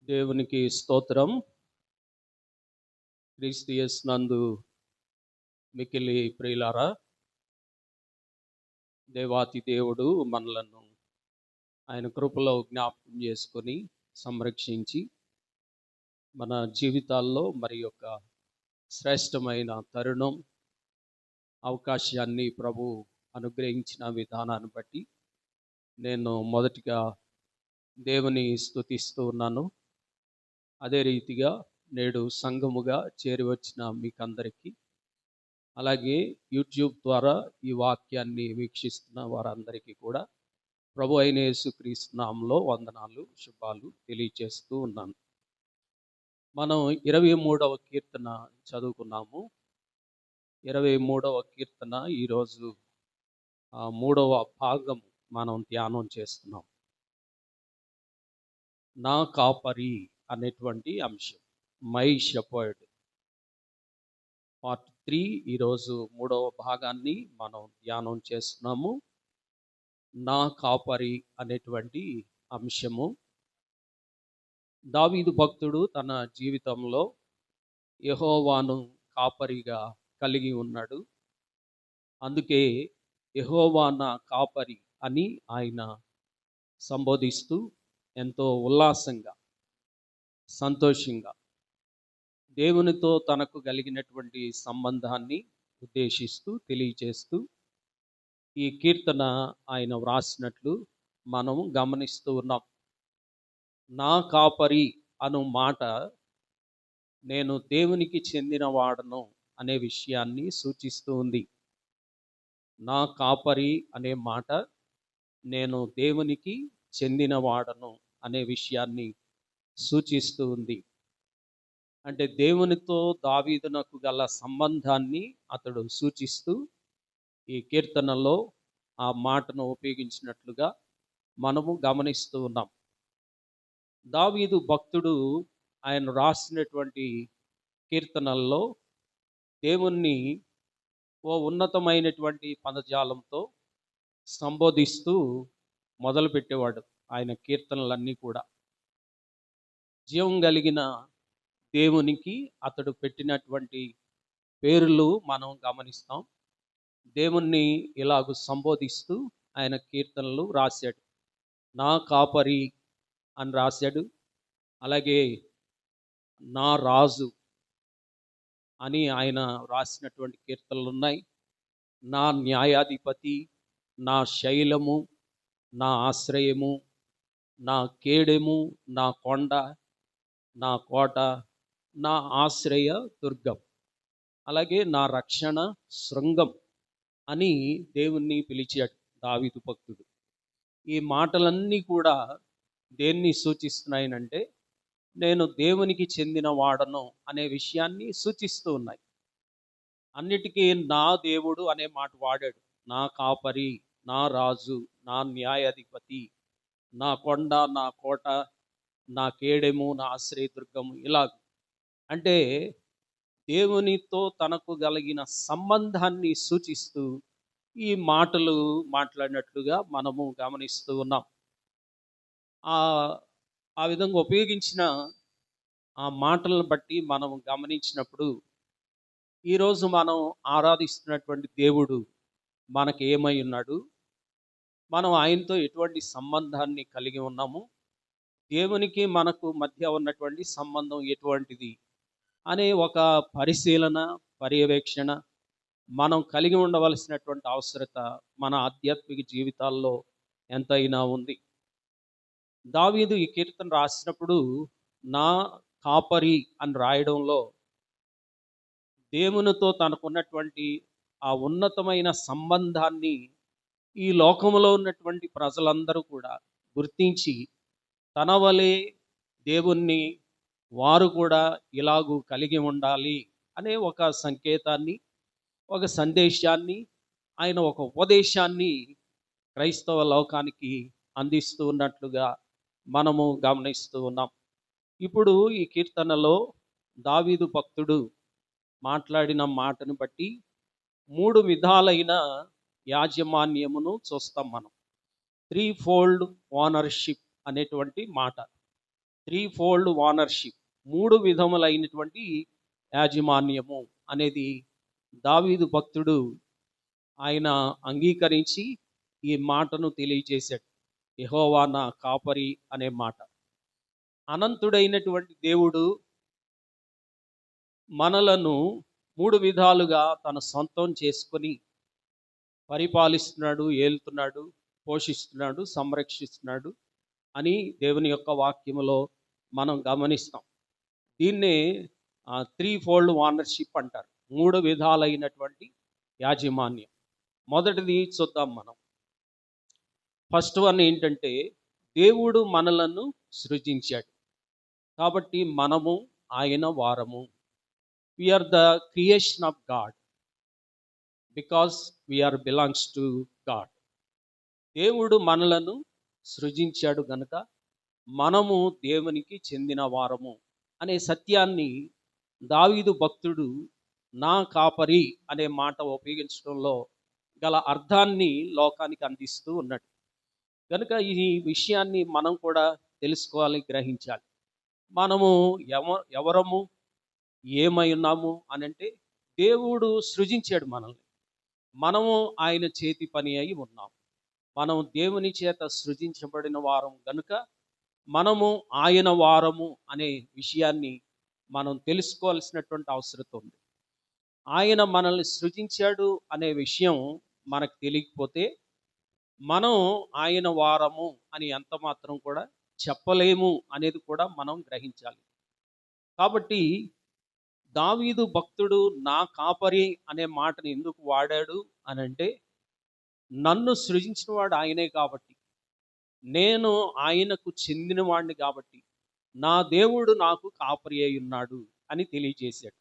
దేవునికి స్తోత్రం. క్రీస్తు యేసునందు మిక్కిలి ప్రియులారా, దేవాతి దేవుడు మనలను ఆయన కృపలో జ్ఞాపకం చేసుకొని సంరక్షించి మన జీవితాల్లో మరి యొక్క శ్రేష్టమైన తరుణం అవకాశాన్ని ప్రభు అనుగ్రహించిన విధానాన్ని బట్టి నేను మొదటిగా దేవుని స్తుతిస్తూ ఉన్నాను. అదే రీతిగా నేడు సంఘముగా చేరి వచ్చిన మీకందరికీ, అలాగే యూట్యూబ్ ద్వారా ఈ వాక్యాన్ని వీక్షిస్తున్న వారందరికీ కూడా ప్రభు అయిన యేసుక్రీస్తు నామములో వందనాలు, శుభాలు తెలియజేస్తూ ఉన్నాను. మనం 23వ కీర్తన చదువుకున్నాము. 23వ కీర్తన ఈరోజు 3వ భాగం మనం ధ్యానం చేస్తున్నాం. నా కాపరి అనేటువంటి అంశం, మై షెపర్డ్ పార్ట్ 3. ఈరోజు 3వ భాగాన్ని మనం ధ్యానం చేస్తున్నాము. నా కాపరి అనేటువంటి అంశము. దావీదు భక్తుడు తన జీవితంలో యెహోవాను కాపరిగా కలిగి ఉన్నాడు. అందుకే యెహోవా నా కాపరి అని ఆయన సంబోధిస్తూ ఎంతో ఉల్లాసంగా, సంతోషంగా దేవునితో తనకు కలిగినటువంటి సంబంధాన్ని ఉద్దేశిస్తూ తెలియజేస్తూ ఈ కీర్తన ఆయన వ్రాసినట్లు మనం గమనిస్తూ ఉన్నాం. నా కాపరి అను మాట నేను దేవునికి చెందిన వాడను అనే విషయాన్ని సూచిస్తూ ఉంది. నా కాపరి అనే మాట నేను దేవునికి చెందిన వాడను అనే విషయాన్ని సూచిస్తూ ఉంది. అంటే దేవునితో దావీదునకు గల సంబంధాన్ని అతడు సూచిస్తూ ఈ కీర్తనలో ఆ మాటను ఉపయోగించినట్లుగా మనము గమనిస్తూ ఉన్నాం. దావీదు భక్తుడు ఆయన రాసినటువంటి కీర్తనల్లో దేవుణ్ణి ఓ ఉన్నతమైనటువంటి పదజాలంతో సంబోధిస్తూ మొదలుపెట్టేవాడు. ఆయన కీర్తనలన్నీ కూడా జీవం కలిగిన దేవునికి అతడు పెట్టినటువంటి పేర్లు మనం గమనిస్తాం. దేవుణ్ణి ఇలాగూ సంబోధిస్తూ ఆయన కీర్తనలు రాశాడు. నా కాపరి అని రాశాడు. అలాగే నా రాజు అని ఆయన రాసినటువంటి కీర్తనలు ఉన్నాయి. నా న్యాయాధిపతి, నా శైలము, నా ఆశ్రయము, నా కేడెము, నా కొండ, నా కోట, నా ఆశ్రయ దుర్గం, అలాగే నా రక్షణ శృంగం అని దేవుణ్ణి పిలిచాడు దావీదు భక్తుడు. ఈ మాటలన్నీ కూడా దేన్ని సూచిస్తున్నాయనంటే నేను దేవునికి చెందిన వాడను అనే విషయాన్ని సూచిస్తూ ఉన్నాయి. అన్నిటికీ నా దేవుడు అనే మాట వాడాడు. నా కాపరి, నా రాజు, నా న్యాయాధిపతి, నా కొండ, నా కోట, నా కేడెము, నా ఆశ్రయదుర్గము, ఇలాగ. అంటే దేవునితో తనకు కలిగిన సంబంధాన్ని సూచిస్తూ ఈ మాటలు మాట్లాడినట్లుగా మనము గమనిస్తూ ఉన్నాం. ఆ విధంగా ఉపయోగించిన ఆ మాటలను బట్టి మనం గమనించినప్పుడు ఈరోజు మనం ఆరాధిస్తున్నటువంటి దేవుడు మనకు ఏమై ఉన్నాడు, మనం ఆయనతో ఎటువంటి సంబంధాన్ని కలిగి ఉన్నాము, దేవునికి మనకు మధ్య ఉన్నటువంటి సంబంధం ఎటువంటిది అనే ఒక పరిశీలన, పర్యవేక్షణ మనం కలిగి ఉండవలసినటువంటి అవసరత మన ఆధ్యాత్మిక జీవితాల్లో ఎంతైనా ఉంది. దావీదు ఈ కీర్తన రాసినప్పుడు నా కాపరి అని రాయడంలో దేవునితో తనకున్నటువంటి ఆ ఉన్నతమైన సంబంధాన్ని ఈ లోకంలో ఉన్నటువంటి ప్రజలందరూ కూడా గుర్తించి తన వలె దేవుణ్ణి వారు కూడా ఇలాగూ కలిగి ఉండాలి అనే ఒక సంకేతాన్ని, ఒక సందేశాన్ని, ఆయన ఒక ఉపదేశాన్ని క్రైస్తవ లోకానికి అందిస్తూ ఉన్నట్లుగా మనము గమనిస్తూ ఉన్నాం. ఇప్పుడు ఈ కీర్తనలో దావీదు భక్తుడు మాట్లాడిన మాటను బట్టి 3 విధాలైన యాజమాన్యమును చూస్తాం మనం. 3 ఫోల్డ్ ఓనర్షిప్ అనేటువంటి మాట. త్రీ ఫోల్డ్ ఓనర్షిప్, మూడు విధములైనటువంటి యాజమాన్యము అనేది దావీదు భక్తుడు ఆయన అంగీకరించి ఈ మాటను తెలియజేశాడు. యెహోవా నా కాపరి అనే మాట. అనంతుడైనటువంటి దేవుడు మనలను మూడు విధాలుగా తన సొంతం చేసుకొని పరిపాలిస్తున్నాడు, ఏలుతున్నాడు, పోషిస్తున్నాడు, సంరక్షిస్తున్నాడు అని దేవుని యొక్క వాక్యములో మనం గమనిస్తాం. దీన్నే త్రీ ఫోల్డ్ ఓనర్షిప్ అంటారు, మూడు విధాలైనటువంటి యాజమాన్యం. మొదటిది చూద్దాం మనం. ఫస్ట్ వన్ ఏంటంటే, దేవుడు మనలను సృజించాడు కాబట్టి మనము ఆయన వారము. We are the creation of God because we are belongs to God. దేవుడు మనలను సృజించాడు గనుక మనము దేవునికి చెందిన వారము అనే సత్యాన్ని దావీదు భక్తుడు నా కాపరి అనే మాట ఉపయోగించడంలో గల అర్థాన్ని లోకానికి అందిస్తూ ఉన్నాడు. కనుక ఈ విషయాన్ని మనం కూడా తెలుసుకోవాలి, గ్రహించాలి. మనము ఎవరము, ఏమై ఉన్నాము అనంటే, దేవుడు సృజించాడు మనల్ని. మనము ఆయన చేతి పని అయి ఉన్నాం. మనం దేవుని చేత సృజించబడిన వారం గనుక మనము ఆయన వారము అనే విషయాన్ని మనం తెలుసుకోవాల్సినటువంటి అవసరం ఉంది. ఆయన మనల్ని సృజించాడు అనే విషయం మనకు తెలియకపోతే మనం ఆయన వారము అని ఎంత మాత్రం కూడా చెప్పలేము అనేది కూడా మనం గ్రహించాలి. కాబట్టి దావీదు భక్తుడు నా కాపరి అనే మాటను ఎందుకు వాడాడు అనంటే, నన్ను సృజించిన వాడు ఆయనే కాబట్టి, నేను ఆయనకు చెందిన వాడిని కాబట్టి, నా దేవుడు నాకు కాపరి అయి ఉన్నాడు అని తెలియజేశాడు.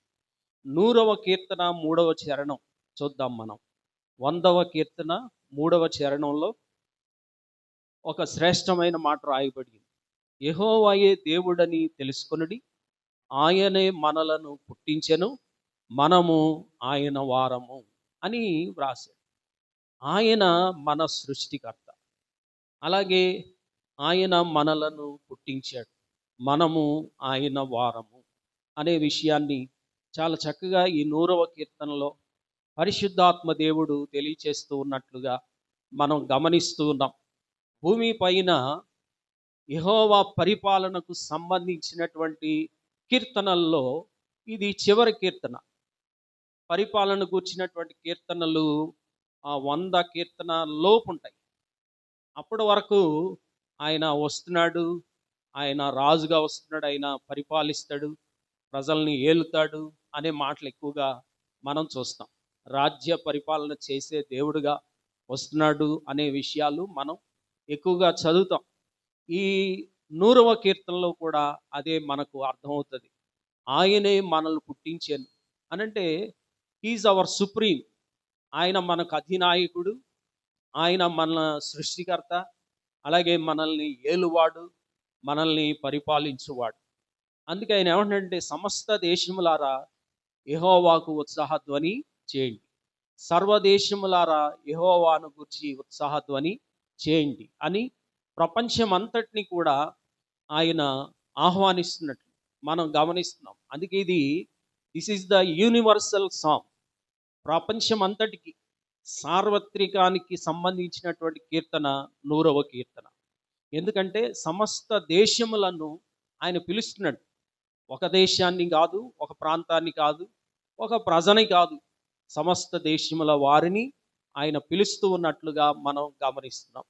100వ కీర్తన 3వ చరణం చూద్దాం మనం. 100వ కీర్తన 3వ చరణంలో ఒక శ్రేష్టమైన మాట రాయబడింది. యెహోవాయే దేవుడని తెలుసుకొనుడి, ఆయనే మనలను పుట్టించెను, మనము ఆయన వారము అని వ్రాశాడు. ఆయన మన సృష్టికర్త, అలాగే ఆయన మనలను పుట్టించాడు, మనము ఆయన వారము అనే విషయాన్ని చాలా చక్కగా ఈ 100వ కీర్తనలో పరిశుద్ధాత్మ దేవుడు తెలియచేస్తూ ఉన్నట్లుగా మనం గమనిస్తూ ఉన్నాం. భూమి పైన యెహోవా పరిపాలనకు సంబంధించినటువంటి కీర్తనల్లో ఇది చివరి కీర్తన. పరిపాలన కూర్చున్నటువంటి కీర్తనలు 100 కీర్తన లోపు ఉంటాయి. అప్పటి వరకు ఆయన వస్తున్నాడు, ఆయన రాజుగా వస్తున్నాడు, ఆయన పరిపాలిస్తాడు, ప్రజల్ని ఏలుతాడు అనే మాటలు ఎక్కువగా మనం చూస్తాం. రాజ్య పరిపాలన చేసే దేవుడుగా వస్తున్నాడు అనే విషయాలు మనం ఎక్కువగా చదువుతాం. ఈ 100వ కీర్తనలో కూడా అదే మనకు అర్థమవుతుంది. ఆయనే మనల్ని పుట్టించాను అనంటే హీఈస్ అవర్ సుప్రీం. ఆయన మనకు అధినాయకుడు, ఆయన మన సృష్టికర్త, అలాగే మనల్ని ఏలువాడు, మనల్ని పరిపాలించువాడు. అందుకే ఆయన ఏమంటే, సమస్త దేశములారా యెహోవాకు ఉత్సాహధ్వని చేయండి, సర్వదేశములారా యెహోవాను గురించి ఉత్సాహధ్వని చేయండి అని ప్రపంచమంతటిని కూడా ఆయన ఆహ్వానిస్తున్నట్లు మనం గమనిస్తున్నాం. అందుకే this is the universal song. ప్రపంచం అంతటికి, సార్వత్రికానికి సంబంధించినటువంటి కీర్తన 100వ కీర్తన. ఎందుకంటే సమస్త దేశములను ఆయన పిలుస్తున్నాడు. ఒక దేశాన్ని కాదు, ఒక ప్రాంతాన్ని కాదు, ఒక ప్రజని కాదు, సమస్త దేశముల వారిని ఆయన పిలుస్తూ ఉన్నట్లుగా మనం గమనిస్తున్నాం.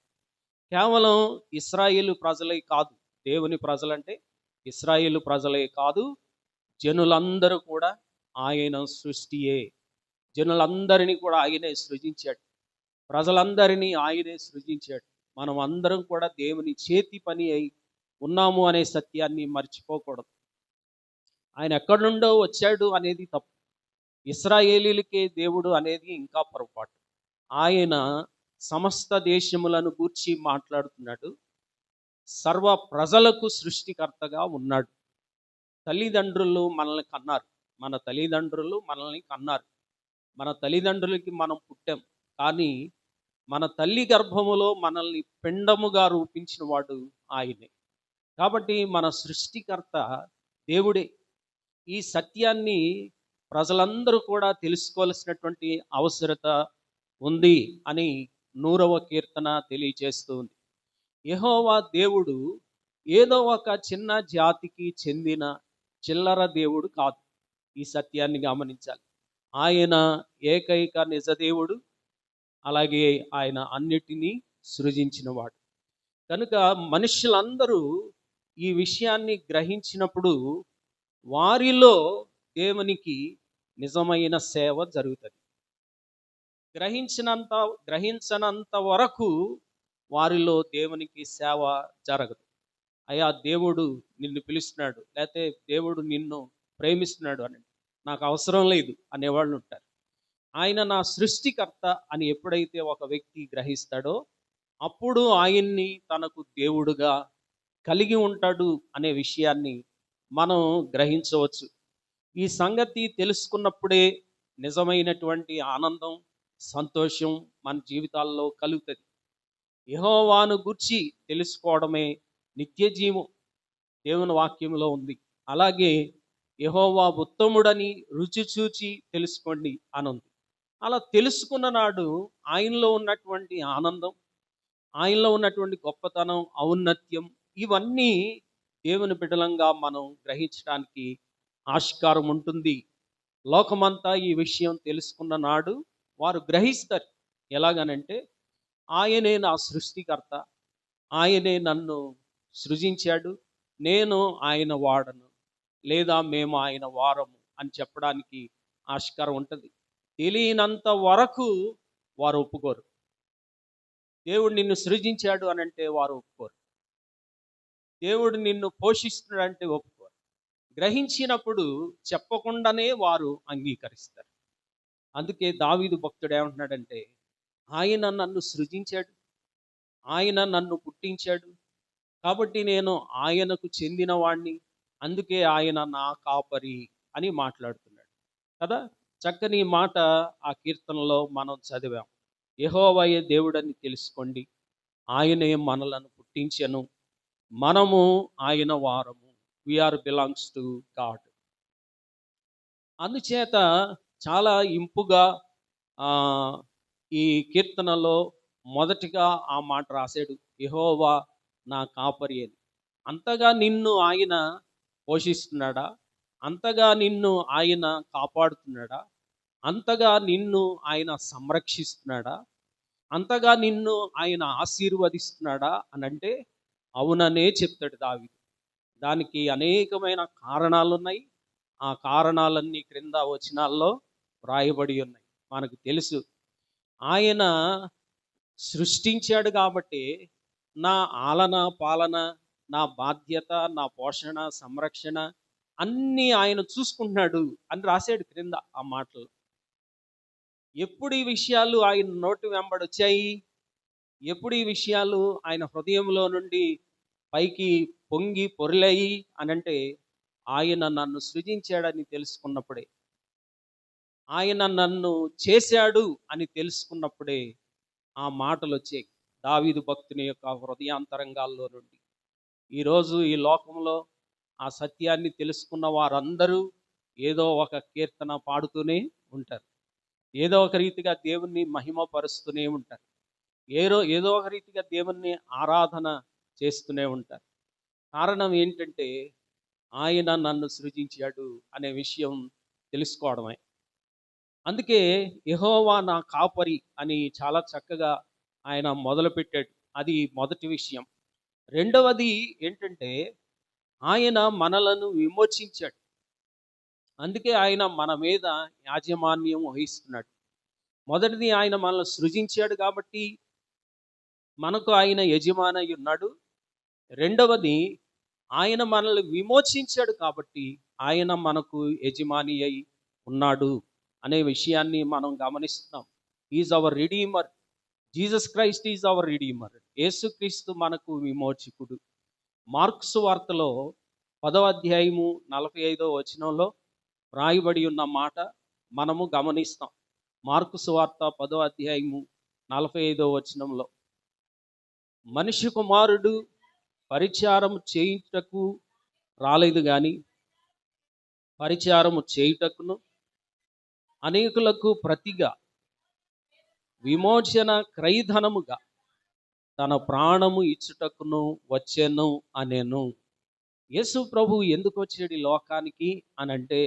కేవలం ఇశ్రాయేలు ప్రజలే కాదు, దేవుని ప్రజలంటే ఇశ్రాయేలు ప్రజలే కాదు, జనులందరూ కూడా ఆయన సృష్టియే. జనులందరినీ కూడా ఆయనే సృజించాడు, ప్రజలందరినీ ఆయనే సృజించాడు. మనం అందరం కూడా దేవుని చేతి పని అయి ఉన్నాము అనే సత్యాన్ని మర్చిపోకూడదు. ఆయన ఎక్కడి నుండో వచ్చాడు అనేది తప్పు, ఇశ్రాయేలీలకే దేవుడు అనేది ఇంకా పొరపాటు. ఆయన సమస్త దేశములను గూర్చి మాట్లాడుతున్నాడు, సర్వ ప్రజలకు సృష్టికర్తగా ఉన్నాడు. తల్లిదండ్రులు మనల్ని కన్నారు, మన తల్లిదండ్రులు మనల్ని కన్నారు, మన తల్లిదండ్రులకి మనం పుట్టాం. కానీ మన తల్లి గర్భములో మనల్ని పిండముగా రూపించిన వాడు ఆయనే. కాబట్టి మన సృష్టికర్త దేవుడే. ఈ సత్యాన్ని ప్రజలందరూ కూడా తెలుసుకోవాల్సినటువంటి అవసరత ఉంది అని 100వ కీర్తన తెలియజేస్తూ ఉంది. యెహోవా దేవుడు ఏదో ఒక చిన్న జాతికి చెందిన చిల్లర దేవుడు కాదు. ఈ సత్యాన్ని గమనించాలి. ఆయన ఏకైక నిజ దేవుడు. అలాగే ఆయన అన్నిటినీ సృజించినవాడు. కనుక మనుషులందరూ ఈ విషయాన్ని గ్రహించినప్పుడు వారిలో దేవునికి నిజమైన సేవ జరుగుతుంది. గ్రహించనంత వరకు వారిలో దేవునికి సేవ జరగదు. అయ్యా దేవుడు నిన్ను పిలుస్తున్నాడు, లేకపోతే దేవుడు నిన్ను ప్రేమిస్తున్నాడు అని నాకు అవసరం లేదు అనేవాళ్ళు ఉంటారు. ఆయన నా సృష్టికర్త అని ఎప్పుడైతే ఒక వ్యక్తి గ్రహిస్తాడో అప్పుడు ఆయన్ని తనకు దేవుడుగా కలిగి ఉంటాడు అనే విషయాన్ని మనం గ్రహించవచ్చు. ఈ సంగతి తెలుసుకున్నప్పుడే నిజమైనటువంటి ఆనందం, సంతోషం మన జీవితాల్లో కలుగుతుంది. యెహోవాను గూర్చి తెలుసుకోవడమే నిత్య జీవం దేవుని వాక్యంలో ఉంది. అలాగే యెహోవా ఉత్తముడని రుచి చూచి తెలుసుకోండి అని ఉంది. అలా తెలుసుకున్న నాడు ఆయనలో ఉన్నటువంటి ఆనందం, ఆయనలో ఉన్నటువంటి గొప్పతనం, ఔన్నత్యం ఇవన్నీ దేవుని బిడ్డలంగా మనం గ్రహించడానికి ఆస్కారం ఉంటుంది. లోకమంతా ఈ విషయం తెలుసుకున్న నాడు వారు గ్రహిస్తారు. ఎలాగనంటే ఆయనే నా సృష్టికర్త, ఆయనే నన్ను సృజించాడు, నేను ఆయన వాడను, లేదా మేము ఆయన వారము అని చెప్పడానికి ఆస్కారం ఉంటుంది. తెలియనంత వరకు వారు ఒప్పుకోరు. దేవుడు నిన్ను సృజించాడు అని అంటే వారు ఒప్పుకోరు. దేవుడు నిన్ను పోషిస్తున్నాడంటే ఒప్పుకోరు. గ్రహించినప్పుడు చెప్పకుండానే వారు అంగీకరిస్తారు. అందుకే దావీదు భక్తుడు ఏమంటున్నాడంటే, ఆయన నన్ను సృజించాడు, ఆయన నన్ను పుట్టించాడు, కాబట్టి నేను ఆయనకు చెందిన వాణ్ణి, అందుకే ఆయన నా కాపరి అని మాట్లాడుతున్నాడు కదా. చక్కని మాట ఆ కీర్తనలో మనం చదివాం. యెహోవాయే దేవుడని తెలుసుకోండి, ఆయనే మనలను పుట్టించెను, మనము ఆయన వారము, వీఆర్ బిలాంగ్స్ టు గాడ్. అందుచేత చాలా ఇంపుగా ఈ కీర్తనలో మొదటిగా ఆ మాట రాశాడు, యెహోవా నా కాపరి అని. అంతగా నిన్ను ఆయన పోషిస్తున్నాడా? అంతగా నిన్ను ఆయన కాపాడుతున్నాడా? అంతగా నిన్ను ఆయన సంరక్షిస్తున్నాడా? అంతగా నిన్ను ఆయన ఆశీర్వదిస్తున్నాడా అని అంటే అవుననే చెప్తాడు దావీదు. దానికి అనేకమైన కారణాలు ఉన్నాయి. ఆ కారణాలన్నీ క్రింద వచనాల్లో వ్రాయబడి ఉన్నాయి. మనకు తెలుసు ఆయన సృష్టించాడు కాబట్టి నా ఆలన పాలన, నా బాధ్యత, నా పోషణ, సంరక్షణ అన్నీ ఆయన చూసుకుంటున్నాడు అని రాశాడు క్రింద ఆ మాటలు. ఎప్పుడు ఈ విషయాలు ఆయన నోటి వెంబడొచ్చాయి, ఎప్పుడు ఈ విషయాలు ఆయన హృదయంలో నుండి పైకి పొంగి పొర్లాయి అనంటే ఆయన నన్ను సృజించాడని తెలుసుకున్నప్పుడే, ఆయన నన్ను చేశాడు అని తెలుసుకున్నప్పుడే ఆ మాటలు వచ్చాయి దావీదు భక్తుని యొక్క హృదయాంతరంగాల్లో నుండి. ఈరోజు ఈ లోకంలో ఆ సత్యాన్ని తెలుసుకున్న వారందరూ ఏదో ఒక కీర్తన పాడుతూనే ఉంటారు, ఏదో ఒక రీతిగా దేవుణ్ణి మహిమపరుస్తూనే ఉంటారు, ఏదో ఒక రీతిగా దేవుణ్ణి ఆరాధన చేస్తూనే ఉంటారు. కారణం ఏంటంటే ఆయన నన్ను సృజించాడు అనే విషయం తెలుసుకోవడమే. అందుకే యెహోవా నా కాపరి అని చాలా చక్కగా ఆయన మొదలుపెట్టాడు. అది మొదటి విషయం. రెండవది ఏంటంటే ఆయన మనలను విమోచించాడు. అందుకే ఆయన మన మీద యాజమాన్యం వహిస్తున్నాడు. మొదటిది ఆయన మనల్ని సృజించాడు కాబట్టి మనకు ఆయన యజమాని ఉన్నాడు. రెండవది ఆయన మనల్ని విమోచించాడు కాబట్టి ఆయన మనకు యజమాని అయి ఉన్నాడు అనే విషయాన్ని మనం గమనిస్తున్నాం. Is our redeemer, Jesus Christ is our redeemer. యేసుక్రీస్తు మనకు విమోచకుడు. మార్క్సు వార్తలో 10వ అధ్యాయము 45వ వచనంలో రాయబడి ఉన్న మాట మనము గమనిస్తాం. మార్క్సు వార్త 10వ అధ్యాయము 45వ వచనంలో, మనిషి కుమారుడు పరిచారము చేయుటకు రాలేదు గాని పరిచారము చేయుటకును అనేకులకు ప్రతిగా విమోచన క్రయధనముగా తన ప్రాణము ఇచ్చుటకును వచ్చెను అనెను. యేసు ప్రభు ఎందుకు వచ్చాడు ఈ లోకానికి అనంటే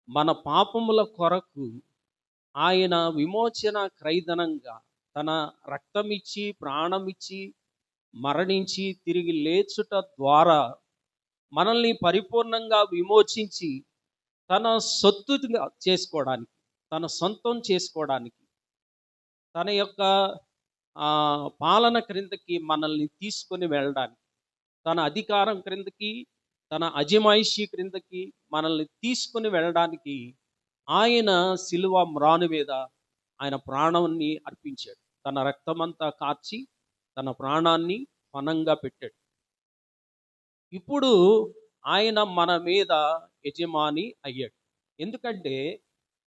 మన పాపముల కొరకు ఆయన విమోచన క్రయధనంగా తన రక్తమిచ్చి ప్రాణమిచ్చి మరణించి తిరిగి లేచుట ద్వారా మనల్ని పరిపూర్ణంగా విమోచించి తన సొత్తుగా చేసుకోవడానికి, తన సొంతం చేసుకోవడానికి, తన యొక్క పాలన క్రిందకి మనల్ని తీసుకొని వెళ్ళడానికి, తన అధికారం క్రిందకి, తన అజమాయిషి క్రిందకి మనల్ని తీసుకొని వెళ్ళడానికి ఆయన సిలువ మ్రాను మీద ఆయన ప్రాణాన్ని అర్పించాడు. తన రక్తమంతా కార్చి తన ప్రాణాన్ని పణంగా పెట్టాడు. ఇప్పుడు ఆయన మన మీద యజమాని అయ్యాడు. ఎందుకంటే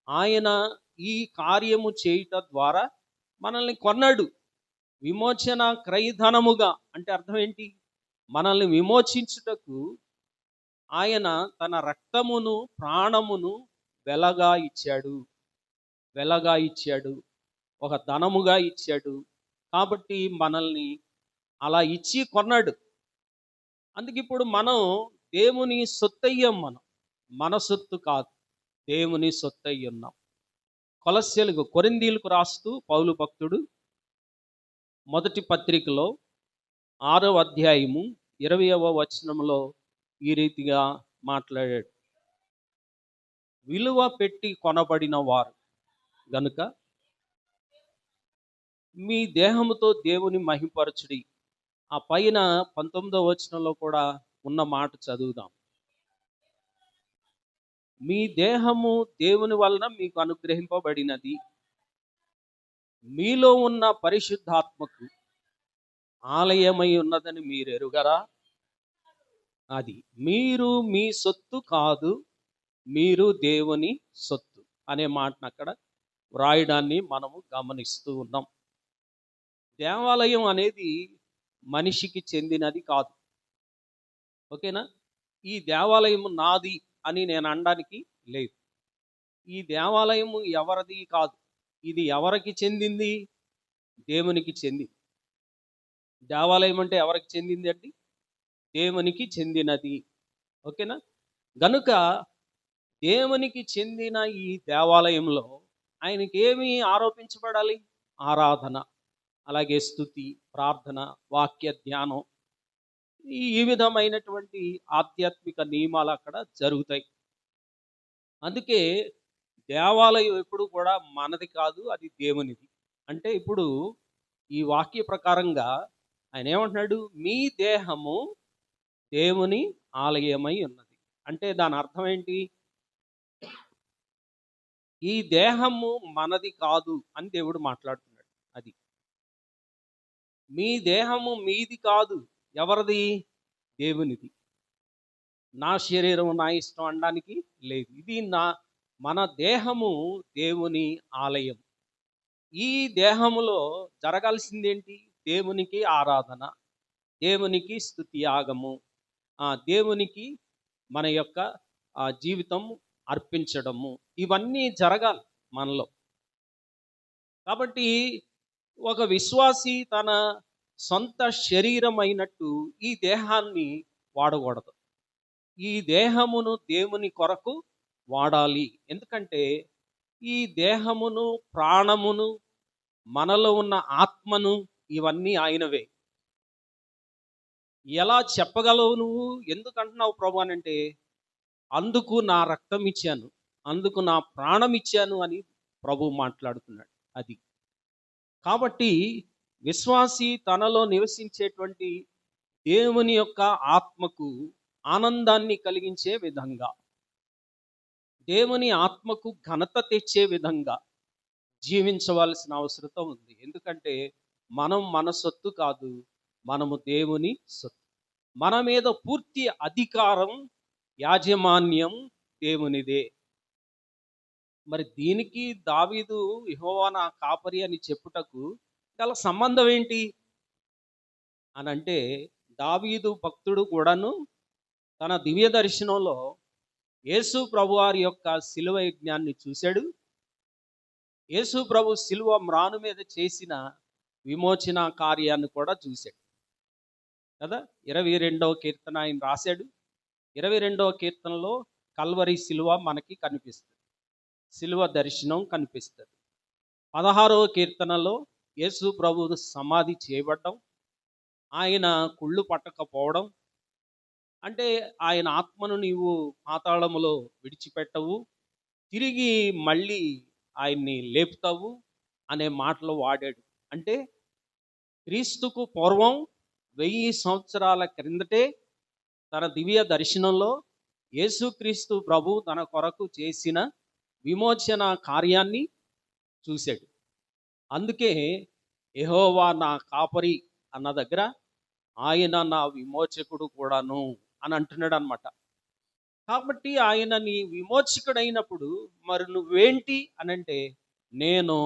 ఆయన ఈ కార్యము చేయుట ద్వారా మనల్ని కొన్నాడు. విమోచన క్రయధనముగా అంటే అర్థం ఏంటి? మనల్ని విమోచించుటకు ఆయన తన రక్తమును ప్రాణమును వెలగా ఇచ్చాడు. వెలగా ఇచ్చాడు, ఒక ధనముగా ఇచ్చాడు. కాబట్టి మనల్ని అలా ఇచ్చి కొన్నాడు. అందుకే ఇప్పుడు మనం దేవుని సొత్తయ్యాం. మన సొత్తు కాదు, దేవుని సొత్తయ్యి ఉన్నాం. కొరింథీయులకు రాస్తూ పౌలు భక్తుడు మొదటి పత్రికలో 6వ అధ్యాయము 20వ వచనంలో ఈ రీతిగా మాట్లాడాడు. విలువ పెట్టి కొనబడిన వారు గనుక మీ దేహముతో దేవుని మహిమపరచుడి. ఆ పైన 19వ వచనంలో కూడా ఉన్న మాట చదువుదాం. మీ దేహము దేవుని వలన మీకు అనుగ్రహింపబడినది, మీలో ఉన్న పరిశుద్ధాత్మకు ఆలయమై ఉన్నదని మీరు ఎరుగరా? అది మీరు మీ సొత్తు కాదు, మీరు దేవుని సొత్తు అనే మాటను అక్కడ వ్రాయడాన్ని మనము గమనిస్తూ ఉన్నాం. దేవాలయం అనేది మనిషికి చెందినది కాదు. ఓకేనా? ఈ దేవాలయం నాది అని నేను అనడానికి లేదు. ఈ దేవాలయము ఎవరిది కాదు. ఇది ఎవరికి చెందింది? దేవునికి చెందింది. దేవాలయం అంటే ఎవరికి చెందింది అండి? దేవునికి చెందినది. ఓకేనా? గనుక దేవునికి చెందిన ఈ దేవాలయంలో ఆయనకి ఏమి ఆరోపించబడాలి? ఆరాధన, అలాగే స్తుతి, ప్రార్థన, వాక్య ధ్యానం, ఈ విధమైనటువంటి ఆధ్యాత్మిక నియమాలు అక్కడ జరుగుతాయి. అందుకే దేవాలయం ఎప్పుడు కూడా మనది కాదు, అది దేవునిది. అంటే ఇప్పుడు ఈ వాక్య ప్రకారంగా ఆయన ఏమంటున్నాడు? మీ దేహము దేవుని ఆలయమై ఉన్నది. అంటే దాని అర్థం ఏంటి? ఈ దేహము మనది కాదు అని దేవుడు మాట్లాడుతున్నాడు. అది మీ దేహము మీది కాదు, ఎవరిది? దేవునిది. నా శరీరం నా ఇష్టం అనడానికి లేదు. ఇది మన దేహము దేవుని ఆలయం. ఈ దేహములో జరగాల్సిందేంటి? దేవునికి ఆరాధన, దేవునికి స్తుతి యాగము, దేవునికి మన యొక్క జీవితం అర్పించడము, ఇవన్నీ జరగాలి మనలో. కాబట్టి ఒక విశ్వాసి తన సొంత శరీరం అయినట్టు ఈ దేహాన్ని వాడకూడదు. ఈ దేహమును దేవుని కొరకు వాడాలి. ఎందుకంటే ఈ దేహమును, ప్రాణమును, మనలో ఉన్న ఆత్మను, ఇవన్నీ ఆయనవే. ఎలా చెప్పగలవు నువ్వు? ఎందుకు అంటున్నావు ప్రభు అనంటే, అందుకు నా రక్తం ఇచ్చాను, అందుకు నా ప్రాణం ఇచ్చాను అని ప్రభు మాట్లాడుతున్నాడు. అది కాబట్టి విశ్వాసి తనలో నివసించేటువంటి దేవుని యొక్క ఆత్మకు ఆనందాన్ని కలిగించే విధంగా, దేవుని ఆత్మకు ఘనత తెచ్చే విధంగా జీవించవలసిన అవసరం ఉంది. ఎందుకంటే మనం మన సొత్తు కాదు, మనము దేవుని సొత్తు. మన మీద పూర్తి అధికారం, యాజమాన్యం దేవునిదే. మరి దీనికి దావీదు యెహోవా నా కాపరి అని చెప్పుటకు గల సంబంధం ఏంటి అని అంటే, దావీదు భక్తుడు కూడాను తన దివ్య దర్శనంలో యేసు ప్రభువారి యొక్క శిలువ యజ్ఞాన్ని చూశాడు. యేసు ప్రభు శిలువ మ్రాను మీద చేసిన విమోచన కార్యాన్ని కూడా చూశాడు కదా. 22వ కీర్తన ఆయన రాశాడు. 22వ కీర్తనలో కల్వరి శిలువ మనకి కనిపిస్తుంది, శిలువ దర్శనం కనిపిస్తుంది. 16వ కీర్తనలో యేసు ప్రభు సమాధి చేయబడ్డం, ఆయన కుళ్ళు పట్టకపోవడం, అంటే ఆయన ఆత్మను నీవు పాతాళములో విడిచిపెట్టవు, తిరిగి మళ్ళీ ఆయన్ని లేపుతావు అనే మాటలు వాడాడు. అంటే క్రీస్తుకు పూర్వం 1000 సంవత్సరాల క్రిందటే తన దివ్య దర్శనంలో యేసుక్రీస్తు ప్రభు తన కొరకు చేసిన విమోచన కార్యాన్ని చూశాడు. అందుకే యెహోవా నా కాపరి అన్న దగ్గర ఆయన నా విమోచకుడు కూడాను అని అంటున్నాడు అనమాట. కాబట్టి ఆయన నీ విమోచకుడైనప్పుడు మరి నువ్వేంటి అనంటే, నేను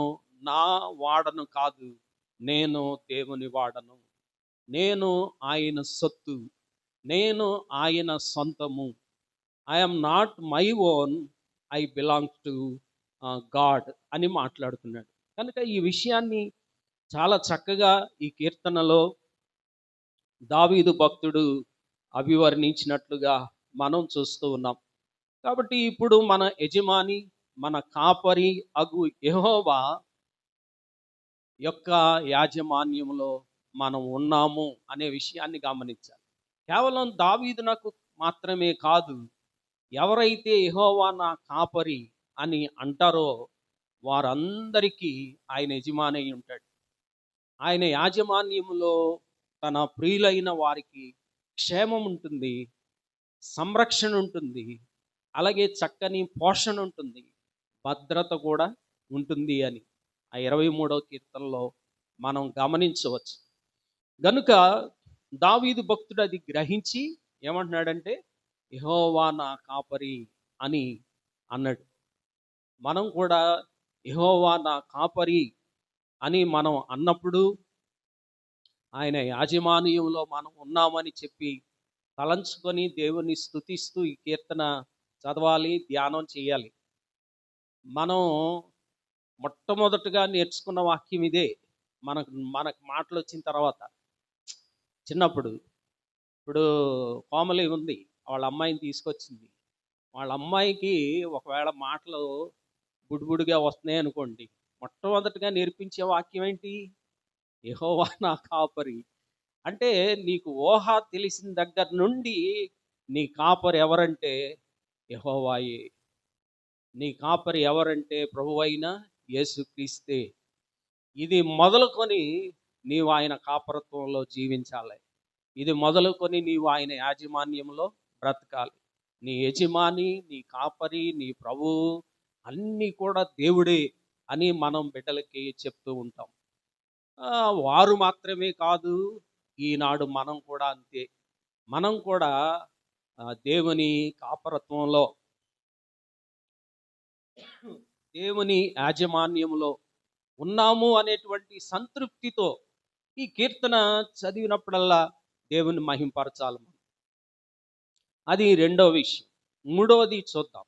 నా వాడను కాదు, నేను దేవుని వాడను, నేను ఆయన సొత్తు, నేను ఆయన సొంతము, I am not my own, I belong to God అని మాట్లాడుతున్నాడు. కనుక ఈ విషయాన్ని చాలా చక్కగా ఈ కీర్తనలో దావీదు భక్తుడు అభివర్ణించినట్లుగా మనం చూస్తూ ఉన్నాం. కాబట్టి ఇప్పుడు మన యజమాని, మన కాపరి అగు యెహోవా యొక్క యాజమాన్యంలో మనం ఉన్నాము అనే విషయాన్ని గమనించాలి. కేవలం దావీదునకు మాత్రమే కాదు, ఎవరైతే యెహోవా నా కాపరి అని అంటారో వారందరికీ ఆయన యజమాని అయి ఉంటాడు. ఆయన యాజమాన్యములో తన ప్రియులైన వారికి క్షేమం ఉంటుంది, సంరక్షణ ఉంటుంది, అలాగే చక్కని పోషణ ఉంటుంది, భద్రత కూడా ఉంటుంది అని ఆ 23వ కీర్తనలో మనం గమనించవచ్చు. గనుక దావీదు భక్తుడు అది గ్రహించి ఏమంటున్నాడంటే, యెహోవా నా కాపరి అని అన్నాడు. మనం కూడా యెహోవా నా కాపరి అని మనం అన్నప్పుడు ఆయన యాజమాన్యంలో మనం ఉన్నామని చెప్పి తలంచుకొని దేవుని స్తుతిస్తూ ఈ కీర్తన చదవాలి, ధ్యానం చేయాలి. మనం మొట్టమొదటగా నేర్చుకున్న వాక్యం ఇదే. మనకు మాటలు వచ్చిన తర్వాత చిన్నప్పుడు, ఇప్పుడు కోమలి ఉంది, వాళ్ళ అమ్మాయిని తీసుకొచ్చింది. వాళ్ళ అమ్మాయికి ఒకవేళ మాటలు బుడిబుడిగా వస్తున్నాయి అనుకోండి, మొట్టమొదటిగా నేర్పించే వాక్యం ఏంటి? యెహోవా నా కాపరి. అంటే నీకు ఊహ తెలిసిన దగ్గర నుండి నీ కాపరి ఎవరంటే యెహోవాయే. నీ కాపరి ఎవరంటే ప్రభువైన యేసుక్రీస్తే. ఇది మొదలుకొని నీవు ఆయన కాపరత్వంలో జీవించాలి. ఇది మొదలుకొని నీవు ఆయన యాజమాన్యంలో బ్రతకాలి. నీ యజమాని, నీ కాపరి, నీ ప్రభువు అన్నీ కూడా దేవుడే అని మనం బిడ్డలకి చెప్తూ ఉంటాం. వారు మాత్రమే కాదు, ఈనాడు మనం కూడా అంతే. మనం కూడా దేవుని కాపరత్వంలో, దేవుని యాజమాన్యంలో ఉన్నాము అనేటువంటి సంతృప్తితో ఈ కీర్తన చదివినప్పుడల్లా దేవుని మహింపరచాలి. అది రెండవ విషయం. మూడవది చూద్దాం.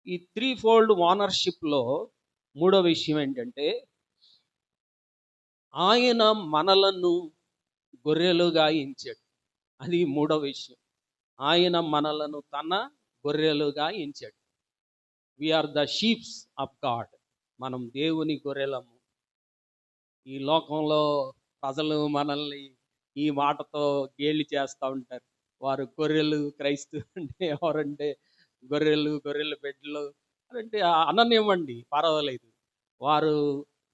ఈ 3-fold ఓనర్షిప్లో మూడవ విషయం ఏంటంటే, ఆయన మనలను గొర్రెలుగా ఎంచాడు. అది మూడవ విషయం. ఆయన మనలను తన గొర్రెలుగా ఎంచాడు. We are the sheeps of God. మనం దేవుని గొర్రెలము. ఈ లోకంలో ప్రజలు మనల్ని ఈ మాటతో గేలి చేస్తూ ఉంటారు. వారు గొర్రెలు, క్రైస్తవులు అంటే ఎవరంటే గొర్రెల బిడ్డలు అంటే అననివ్వండి, పర్వాలేదు. వారు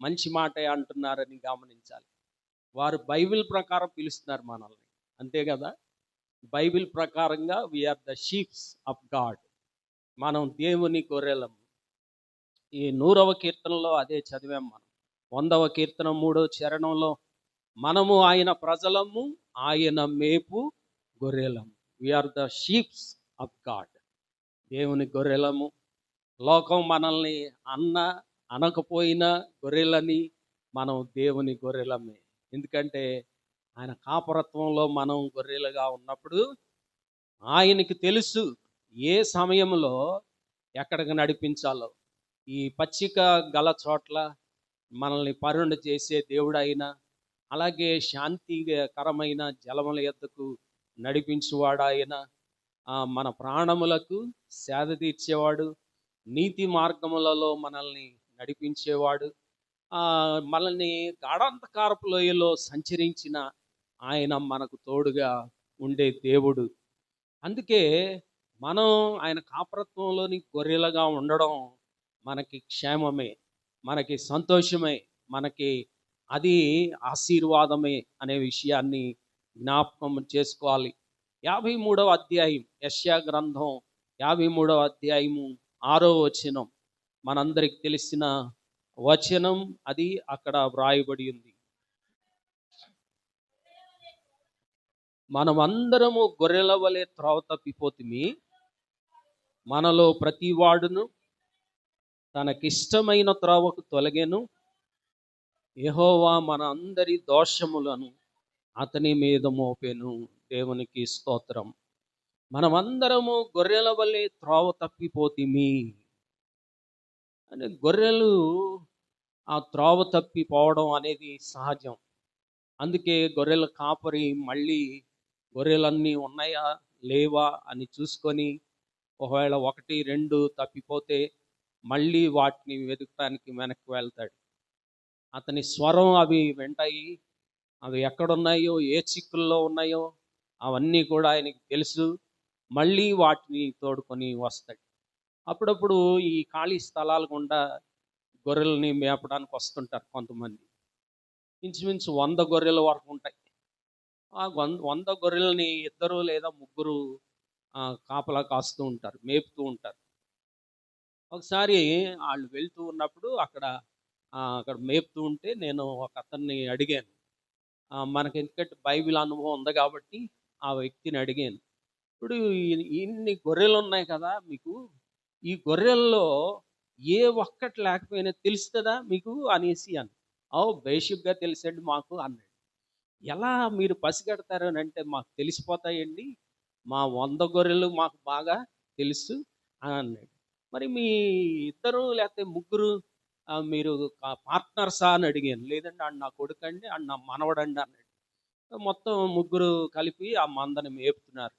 మంచి మాటే అంటున్నారని గమనించాలి. వారు బైబిల్ ప్రకారం పిలుస్తున్నారు మనల్ని, అంతే కదా. బైబిల్ ప్రకారంగా we are the sheeps of God. మనం దేవుని గొర్రెలము. ఈ 100వ కీర్తనలో అదే చదివాం మనం. 100వ కీర్తన 3వ చరణంలో మనము ఆయన ప్రజలము, ఆయన మేపు గొర్రెలము. We are the sheeps of God. దేవుని గొర్రెలము. లోకం మనల్ని అనకపోయినా గొర్రెలని, మనం దేవుని గొర్రెలమే. ఎందుకంటే ఆయన కాపరత్వంలో మనం గొర్రెలుగా ఉన్నప్పుడు ఆయనకి తెలుసు ఏ సమయంలో ఎక్కడికి నడిపించాలో. ఈ పచ్చిక గల చోట్ల మనల్ని పరుండు చేసే దేవుడైన, అలాగే శాంతికరమైన జలముల యొద్దకు నడిపించువాడాయన, మన ప్రాణములకు సేద తీర్చేవాడు, నీతి మార్గములలో మనల్ని నడిపించేవాడు, మనల్ని గాఢాంధకారపు లోయలో సంచరించిన ఆయన మనకు తోడుగా ఉండే దేవుడు. అందుకే మనం ఆయన కాపరత్వంలోని గొర్రెలుగా ఉండడం మనకి క్షేమమే, మనకి సంతోషమే, మనకి అది ఆశీర్వాదమే అనే విషయాన్ని జ్ఞాపకం చేసుకోవాలి. 53వ అధ్యాయం, యెషయా గ్రంథం 53వ అధ్యాయము 6వ వచనం మనందరికి తెలిసిన వచనం. అది అక్కడ వ్రాయబడి ఉంది. మనమందరము గొర్రెల వలె త్రోవ తప్పిపోతిమి, మనలో ప్రతివాడును తనకిష్టమైన త్రోవకు తొలగెను, యెహోవా మన అందరి దోషములను అతని మీద మోపెను. దేవునికి స్తోత్రం. మనమందరము గొర్రెల వలె త్రోవ తప్పిపోతిమి అని. గొర్రెలు ఆ త్రోవ తప్పిపోవడం అనేది సహజం. అందుకే గొర్రెల కాపరి మళ్ళీ గొర్రెలన్నీ ఉన్నాయా లేవా అని చూసుకొని, ఒకవేళ 1, 2 తప్పిపోతే మళ్ళీ వాటిని వెతకడానికి వెనక్కి వెళ్తాడు. అతని స్వరం అవి వింటాయి. అవి ఎక్కడున్నాయో, ఏ చిక్కుల్లో ఉన్నాయో అవన్నీ కూడా ఆయనకి తెలుసు. మళ్ళీ వాటిని తోడుకొని వస్తాడు. అప్పుడప్పుడు ఈ ఖాళీ స్థలాలు గుండా గొర్రెల్ని మేపడానికి వస్తుంటారు కొంతమంది. ఇంచుమించు 100 గొర్రెల వరకు ఉంటాయి. ఆ 100 గొర్రెల్ని 2 లేదా 3 కాపలా కాస్తూ ఉంటారు, మేపుతూ ఉంటారు. ఒకసారి వాళ్ళు వెళ్తూ ఉన్నప్పుడు అక్కడ మేపుతూ ఉంటే నేను ఒక అతన్ని అడిగాను. మనకి ఎందుకంటే బైబిల్ అనుభవం ఉంది కాబట్టి ఆ వ్యక్తిని అడిగాను. ఇప్పుడు ఇన్ని గొర్రెలు ఉన్నాయి కదా మీకు, ఈ గొర్రెల్లో ఏ ఒక్కటి లేకపోయినా తెలుస్తుందా మీకు అనేసి అని. బేసిక్గా తెలిసండి మాకు అన్నాడు. ఎలా మీరు పసిగడతారు అని అంటే, మాకు తెలిసిపోతాయండి, మా 100 గొర్రెలు మాకు బాగా తెలుసు అని అన్నాడు. మరి మీ 2 లేకపోతే 3 మీరు పార్ట్నర్సా అని అడిగాను. లేదండి, ఆడు నా కొడుకండి, ఆడు నా మనవడండి అన్నాడు. మొత్తం 3 కలిపి ఆ మందని మేపుతున్నారు.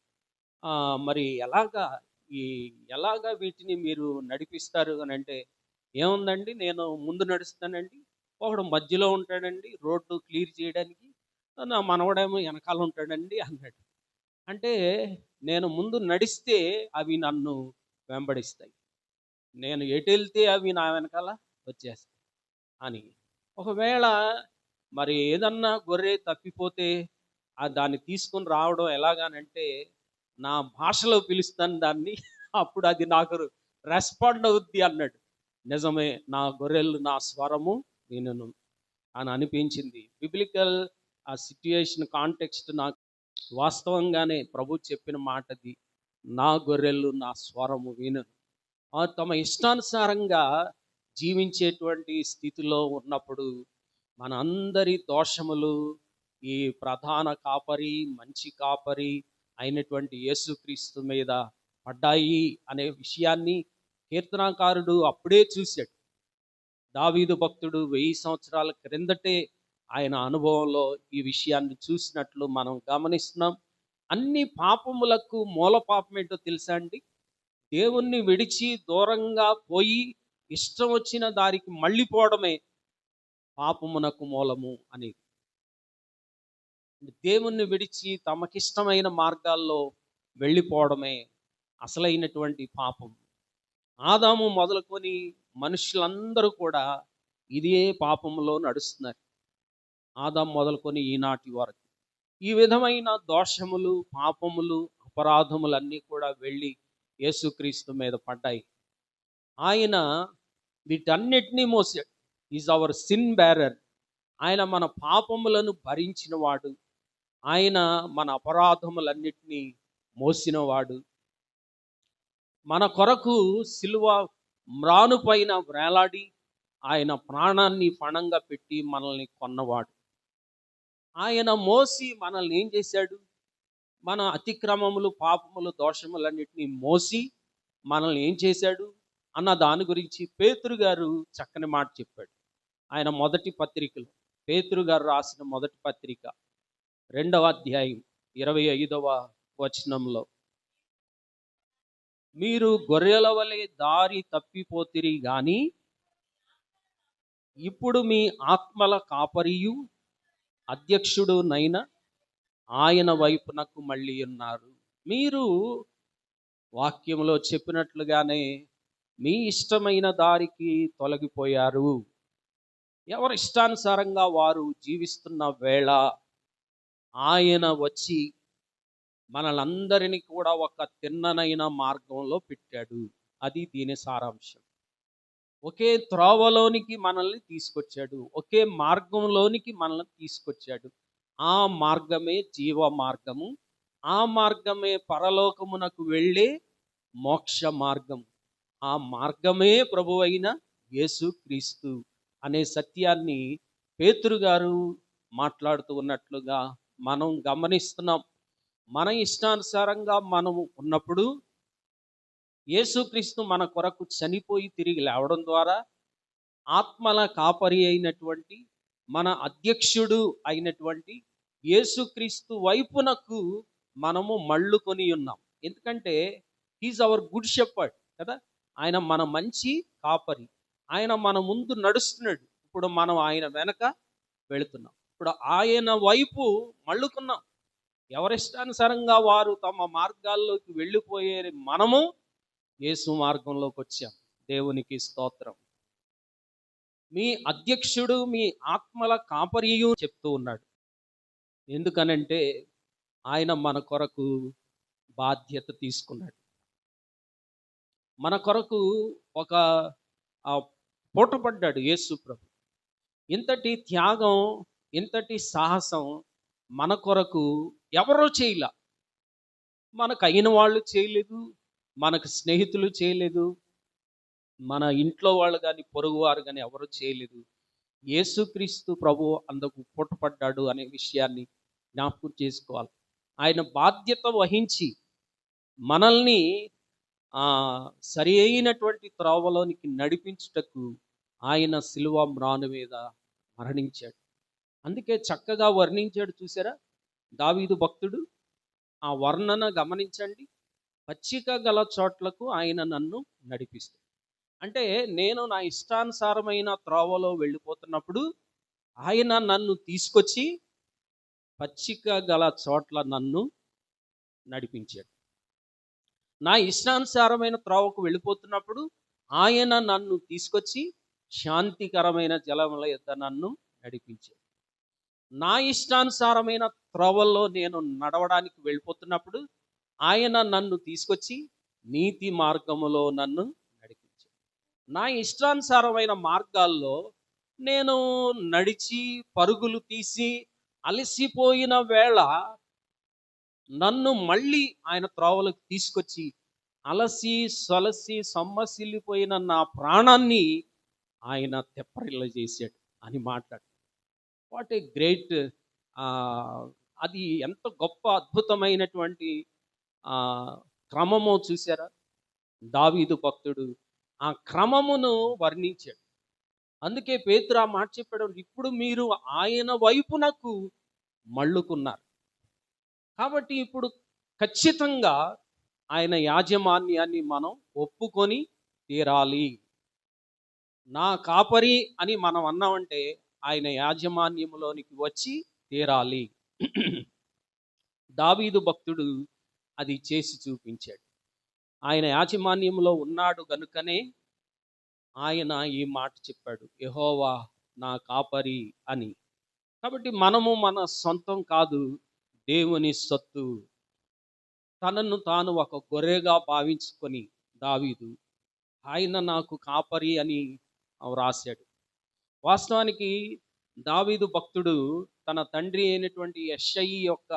మరి ఎలాగా వీటిని మీరు నడిపిస్తారు అని అంటే, ఏముందండి, నేను ముందు నడుస్తానండి, ఒకడు మధ్యలో ఉంటాడండి రోడ్డు క్లియర్ చేయడానికి, నా మనవడేమో వెనకాల ఉంటాడండి అన్నాడు. అంటే నేను ముందు నడిస్తే అవి నన్ను వెంబడిస్తాయి, నేను ఎటు వెళ్తే అవి నా వెనకాల వచ్చేస్తాయి అని. ఒకవేళ మరి ఏదన్నా గొర్రె తప్పిపోతే దాన్ని తీసుకొని రావడం ఎలాగానంటే, నా భాషలో పిలుస్తాను దాన్ని, అప్పుడు అది నాకు రెస్పాండ్ అవుద్ది అన్నాడు. నిజమే, నా గొర్రెలు నా స్వరము వినును అని అనిపించింది. బిబ్లికల్ ఆ సిట్యుయేషన్ కాంటెక్స్ట్ నాకు వాస్తవంగానే ప్రభు చెప్పిన మాటది. నా గొర్రెలు నా స్వరము వినును. తమ ఇష్టానుసారంగా జీవించేటువంటి స్థితిలో ఉన్నప్పుడు మన అందరి దోషములు ఈ ప్రధాన కాపరి, మంచి కాపరి అయినటువంటి యేసుక్రీస్తు మీద పడ్డాయి అనే విషయాన్ని కీర్తనాకారుడు అప్పుడే చూశాడు. దావీదు భక్తుడు 1000 సంవత్సరాల క్రిందటే ఆయన అనుభవంలో ఈ విషయాన్ని చూసినట్లు మనం గమనిస్తున్నాం. అన్ని పాపములకు మూల పాపం ఏంటో తెలుసా అండి? దేవుణ్ణి విడిచి దూరంగా పోయి ఇష్టం వచ్చిన దారికి మళ్ళీపోవడమే పాపమునకు మూలము అనేది. దేవుణ్ణి విడిచి తమకిష్టమైన మార్గాల్లో వెళ్ళిపోవడమే అసలైనటువంటి పాపం. ఆదాము మొదలుకొని మనుషులందరూ కూడా ఇదే పాపంలో నడుస్తున్నారు. ఆదాము మొదలుకొని ఈనాటి వరకు ఈ విధమైన దోషములు, పాపములు, అపరాధములన్నీ కూడా వెళ్ళి యేసుక్రీస్తు మీద పడ్డాయి. ఆయన వీటన్నిటినీ మోసాడు. Is our sin bearer. ఆయన మన పాపములను భరించిన వాడు, ఆయన మన అపరాధములన్నిటినీ మోసినవాడు. మన కొరకు సిలువ మ్రాను పైన వేలాడి ఆయన ప్రాణాన్ని పణంగా పెట్టి మనల్ని కొన్నవాడు. ఆయన మోసి మనల్ని ఏం చేశాడు? మన అతిక్రమములు, పాపములు, దోషములన్నిటినీ మోసి మనల్ని ఏం చేశాడు అన్న దాని గురించి పేతురు గారు చక్కని మాట చెప్పాడు. ఆయన మొదటి పత్రికలో, పేతురు గారు రాసిన మొదటి పత్రిక 2వ అధ్యాయం 25వ వచనంలో, మీరు గొర్రెల వలె దారి తప్పిపోతిరి గాని ఇప్పుడు మీ ఆత్మల కాపరియు అధ్యక్షుడు నైన ఆయన వైపునకు మళ్ళీ ఉన్నారు. మీరు వాక్యంలో చెప్పినట్లుగానే మీ ఇష్టమైన దారికి తొలగిపోయారు. ఎవరి ఇష్టానుసారంగా వారు జీవిస్తున్న వేళ ఆయన వచ్చి మనలందరినీ కూడా ఒక తిన్ననైన మార్గంలో పెట్టాడు. అది దీని సారాంశం. ఒకే త్రోవలోనికి మనల్ని తీసుకొచ్చాడు, ఒకే మార్గంలోనికి మనల్ని తీసుకొచ్చాడు. ఆ మార్గమే జీవ మార్గము, ఆ మార్గమే పరలోకమునకు వెళ్ళే మోక్ష మార్గం, ఆ మార్గమే ప్రభువైన యేసుక్రీస్తు అనే సత్యాన్ని పేతురు గారు మాట్లాడుతూ ఉన్నట్లుగా మనం గమనిస్తున్నాం. మన ఇష్టానుసారంగా మనము ఉన్నప్పుడు యేసుక్రీస్తు మన కొరకు చనిపోయి తిరిగి లేవడం ద్వారా ఆత్మల కాపరి అయినటువంటి మన అధ్యక్షుడు అయినటువంటి యేసుక్రీస్తు వైపునకు మనము మళ్ళుకొని ఉన్నాం. ఎందుకంటే హీజ్ అవర్ గుడ్ షెపర్డ్ కదా. ఆయన మన మంచి కాపరి, ఆయన మన ముందు నడుస్తున్నాడు. ఇప్పుడు మనం ఆయన వెనక వెళుతున్నాం. ఇప్పుడు ఆయన వైపు మళ్ళుకున్నాం. ఎవరిష్టానుసారంగా వారు తమ మార్గాల్లోకి వెళ్ళిపోయే మనము యేసు మార్గంలోకి వచ్చాం. దేవునికి స్తోత్రం. మీ అధ్యక్షుడు మీ ఆత్మల కాపరియు చెప్తూ ఉన్నాడు. ఎందుకనంటే ఆయన మన కొరకు బాధ్యత తీసుకున్నాడు. మన కొరకు ఒక పూటపడ్డాడు యేసు ప్రభు. ఇంతటి త్యాగం, ఇంతటి సాహసం మన కొరకు ఎవరో చేయలే. మనకు అయిన వాళ్ళు చేయలేదు, మనకు స్నేహితులు చేయలేదు, మన ఇంట్లో వాళ్ళు కానీ పొరుగు వారు కానీ ఎవరు చేయలేదు. యేసుక్రీస్తు ప్రభు అందుకు పుట్టపడ్డాడు అనే విషయాన్ని జ్ఞాపకం చేసుకోవాలి. ఆయన బాధ్యత వహించి మనల్ని సరి అయినటువంటి త్రోవలోనికి నడిపించుటకు ఆయన శిలువ మ్రాను మీద మరణించాడు. అందుకే చక్కగా వర్ణించాడు. చూసారా దావీదు భక్తుడు? ఆ వర్ణన గమనించండి. పచ్చిక గల చోట్లకు ఆయన నన్ను నడిపిస్తాడు. అంటే నేను నా ఇష్టానుసారమైన త్రోవలో వెళ్ళిపోతున్నప్పుడు ఆయన నన్ను తీసుకొచ్చి పచ్చిక గల చోట్ల నన్ను నడిపించాడు. నా ఇష్టానుసారమైన త్రోవకు వెళ్ళిపోతున్నప్పుడు ఆయన నన్ను తీసుకొచ్చి శాంతికరమైన జలముల యొద్ద నన్ను నడిపించాడు. నా ఇష్టానుసారమైన త్రోవల్లో నేను నడవడానికి వెళ్ళిపోతున్నప్పుడు ఆయన నన్ను తీసుకొచ్చి నీతి మార్గములో నన్ను నడిపించాడు. నా ఇష్టానుసారమైన మార్గాల్లో నేను నడిచి పరుగులు తీసి అలసిపోయిన వేళ నన్ను మళ్ళీ ఆయన త్రోవలకు తీసుకొచ్చి అలసి సొలసి సొమ్మసిల్లిపోయిన నా ప్రాణాన్ని ఆయన తెప్పరిల్ల చేశాడు అని మాట్లాడు. What a great! అది ఎంత గొప్ప అద్భుతమైనటువంటి క్రమమో చూసారా? దావీదు భక్తుడు ఆ క్రమమును వర్ణించాడు. అందుకే పేతురు ఆ మాట చెప్పాడు, ఇప్పుడు మీరు ఆయన వైపునకు మళ్ళుకున్నారు. కాబట్టి ఇప్పుడు ఖచ్చితంగా ఆయన యాజమాన్యాన్ని మనం ఒప్పుకొని తీరాలి. నా కాపరి అని మనం అన్నామంటే ఆయన యాజమాన్యములోనికి వచ్చి తీరాలి. దావీదు భక్తుడు అది చేసి చూపించాడు. ఆయన యాజమాన్యంలో ఉన్నాడు గనుకనే ఆయన ఈ మాట చెప్పాడు, యెహోవా నా కాపరి అని. కాబట్టి మనము మన సొంతం కాదు, దేవుని సొత్తు. తనను తాను ఒక గొర్రెగా భావించుకొని దావీదు ఆయన నాకు కాపరి అని వ్రాశాడు. వాస్తవానికి దావీదు భక్తుడు తన తండ్రి అయినటువంటి యెషయి యొక్క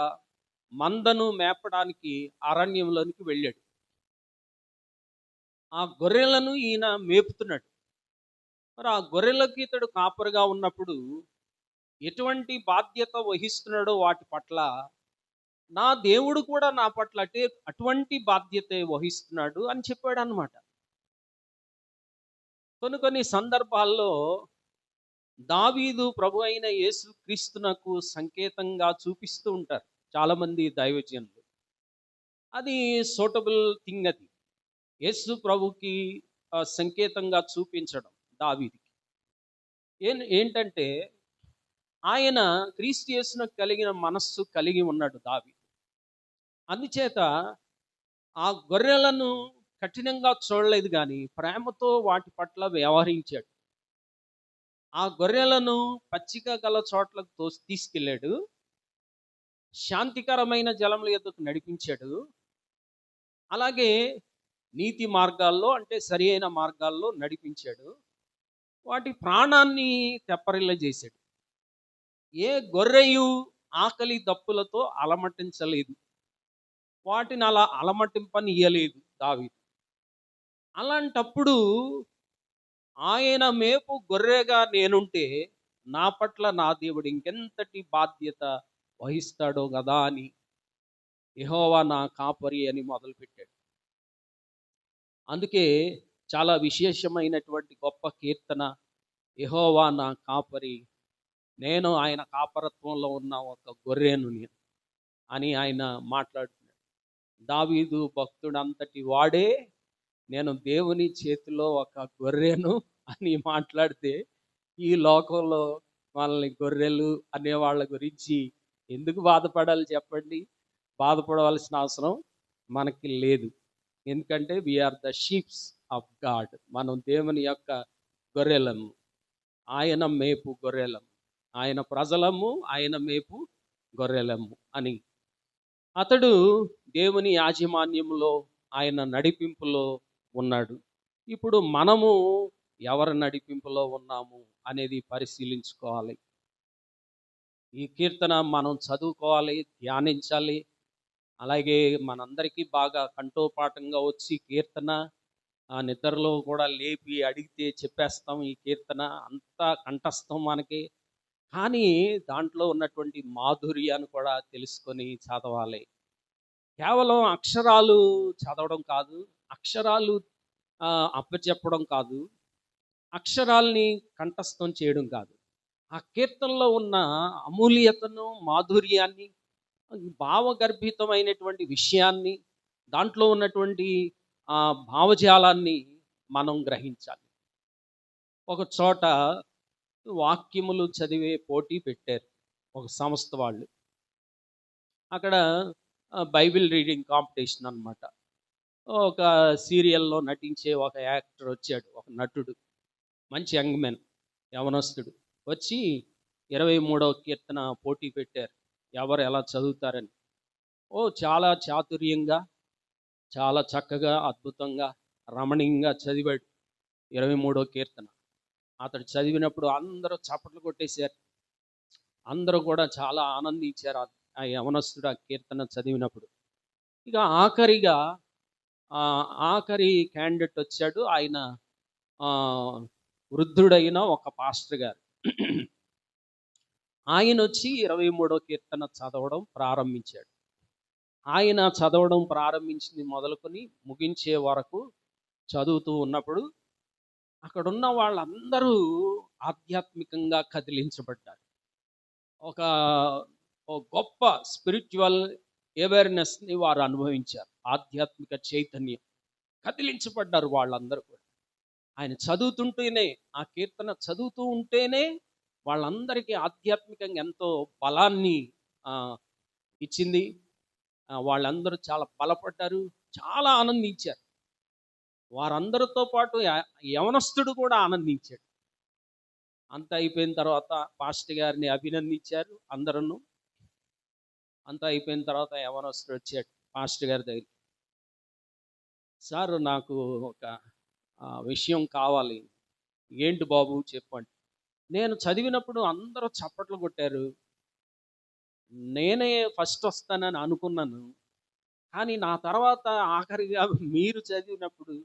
మందను మేపడానికి అరణ్యంలోనికి వెళ్ళాడు. ఆ గొర్రెలను ఈయన మేపుతున్నాడు. మరి ఆ గొర్రెలకి ఇతడు కాపరిగా ఉన్నప్పుడు ఎటువంటి బాధ్యత వహిస్తున్నాడో వాటి పట్ల నా దేవుడు కూడా నా పట్ల అటువంటి బాధ్యత వహిస్తున్నాడు అని చెప్పాడు అనమాట. కొన్ని సందర్భాల్లో దావీదు ప్రభు అయిన యేసు క్రీస్తునకు సంకేతంగా చూపిస్తూ ఉంటారు చాలా మంది దైవజనులు. అది సూటబుల్ థింగ్. అది యేసు ప్రభుకి సంకేతంగా చూపించడం దావీదుకి ఏంటంటే, ఆయన క్రీస్తు యేసునకు కలిగిన మనస్సు కలిగి ఉన్నాడు దావీదు. అందుచేత ఆ గొర్రెలను కఠినంగా చూడలేదు, కానీ ప్రేమతో వాటి పట్ల వ్యవహరించాడు. ఆ గొర్రెలను పచ్చిక గల చోట్లకు తీసుకెళ్ళాడు, శాంతికరమైన జలముల యొద్దకు నడిపించాడు. అలాగే నీతి మార్గాల్లో, అంటే సరి అయిన మార్గాల్లో నడిపించాడు. వాటి ప్రాణాన్ని తెప్పరిల్ల చేశాడు. ఏ గొర్రెయు ఆకలి దప్పులతో అలమటించలేదు, వాటిని అలా అలమటింపనియ్యలేదు దావీదు. అలాంటప్పుడు ఆయన మేపు గొర్రెగా నేనుంటే నా పట్ల నా దేవుడు ఇంకెంతటి బాధ్యత వహిస్తాడో కదా అని యెహోవా నా కాపరి అని మొదలుపెట్టాడు. అందుకే చాలా విశేషమైనటువంటి గొప్ప కీర్తన యెహోవా నా కాపరి, నేను ఆయన కాపరత్వంలో ఉన్న ఒక గొర్రెను అని ఆయన మాట్లాడుతున్నాడు. దావీదు భక్తుడు అంతటి వాడే నేను దేవుని చేతిలో ఒక గొర్రెను అని మాట్లాడితే, ఈ లోకంలో మనల్ని గొర్రెలు అనే వాళ్ళ గురించి ఎందుకు బాధపడాలి చెప్పండి? బాధపడవలసిన అవసరం మనకి లేదు. ఎందుకంటే we are the sheeps of God. మనం దేవుని యొక్క గొర్రెలము, ఆయన మేపు గొర్రెలము, ఆయన ప్రజలము, ఆయన మేపు గొర్రెలము అని. అతడు దేవుని యాజమాన్యంలో, ఆయన నడిపింపులో ఉన్నాడు. ఇప్పుడు మనము ఎవరి నడిపింపులో ఉన్నాము అనేది పరిశీలించుకోవాలి. ఈ కీర్తన మనం చదువుకోవాలి, ధ్యానించాలి. అలాగే మనందరికీ బాగా కంఠోపాఠంగా వచ్చి కీర్తన నిద్రలో కూడా లేపి అడిగితే చెప్పేస్తాం. ఈ కీర్తన అంతా కంఠస్థం మనకి. కానీ దాంట్లో ఉన్నటువంటి మాధుర్యాన్ని కూడా తెలుసుకొని చదవాలి. కేవలం అక్షరాలు చదవడం కాదు, అక్షరాలు అప్పచెప్పడం కాదు, అక్షరాల్ని కంఠస్థం చేయడం కాదు. ఆ కీర్తనలో ఉన్న అమూల్యతను, మాధుర్యాన్ని, భావగర్భితమైనటువంటి విషయాన్ని, దాంట్లో ఉన్నటువంటి భావజాలాన్ని మనం గ్రహించాలి. ఒక చోట వాక్యములు చదివే పోటీ పెట్టారు ఒక సంస్థ వాళ్ళు. అక్కడ బైబిల్ రీడింగ్ కాంపిటీషన్ అన్నమాట. ఒక సీరియల్లో నటించే ఒక యాక్టర్ వచ్చాడు, ఒక నటుడు, మంచి యంగ్ మెన్, యవనస్తుడు వచ్చి 23వ కీర్తన పోటీ పెట్టారు, ఎవరు ఎలా చదువుతారని. చాలా చాతుర్యంగా, చాలా చక్కగా, అద్భుతంగా, రమణీయంగా చదివాడు 23వ కీర్తన. అతడు చదివినప్పుడు అందరూ చప్పట్లు కొట్టేశారు. అందరూ కూడా చాలా ఆనందించారు ఆ యవనస్తుడు ఆ కీర్తన చదివినప్పుడు. ఇక ఆఖరి క్యాండిడేట్ వచ్చాడు. ఆయన వృద్ధుడైన ఒక పాస్టర్ గారు. ఆయన వచ్చి 23వ కీర్తన చదవడం ప్రారంభించాడు. ఆయన చదవడం ప్రారంభించింది మొదలుకొని ముగించే వరకు చదువుతూ ఉన్నప్పుడు అక్కడున్న వాళ్ళందరూ ఆధ్యాత్మికంగా కదిలించబడ్డారు. ఒక గొప్ప స్పిరిచువల్ అవేర్నెస్ని వారు అనుభవించారు. ఆధ్యాత్మిక చైతన్యం, కదిలించబడ్డారు వాళ్ళందరూ కూడా. ఆయన చదువుతుంటేనే, ఆ కీర్తన చదువుతూ ఉంటేనే వాళ్ళందరికీ ఆధ్యాత్మికంగా ఎంతో బలాన్ని ఇచ్చింది. వాళ్ళందరూ చాలా బలపడ్డారు, చాలా ఆనందించారు. వారందరితో పాటు యవనస్తుడు కూడా ఆనందించాడు. అంతా అయిపోయిన తర్వాత పాస్టర్ గారిని అభినందించారు అందరూ. అంతా అయిపోయిన తర్వాత యవనస్తుడు వచ్చాడు పాస్టర్ గారి దగ్గరికి. సార్, నాకు ఒక విషయం కావాలి. ఏంటి బాబు చెప్పండి. నేను చదివినప్పుడు అందరూ చప్పట్లు కొట్టారు, నేనే ఫస్ట్ వస్తానని అనుకున్నాను. కానీ నా తర్వాత ఆఖరిగా మీరు చదివినప్పుడు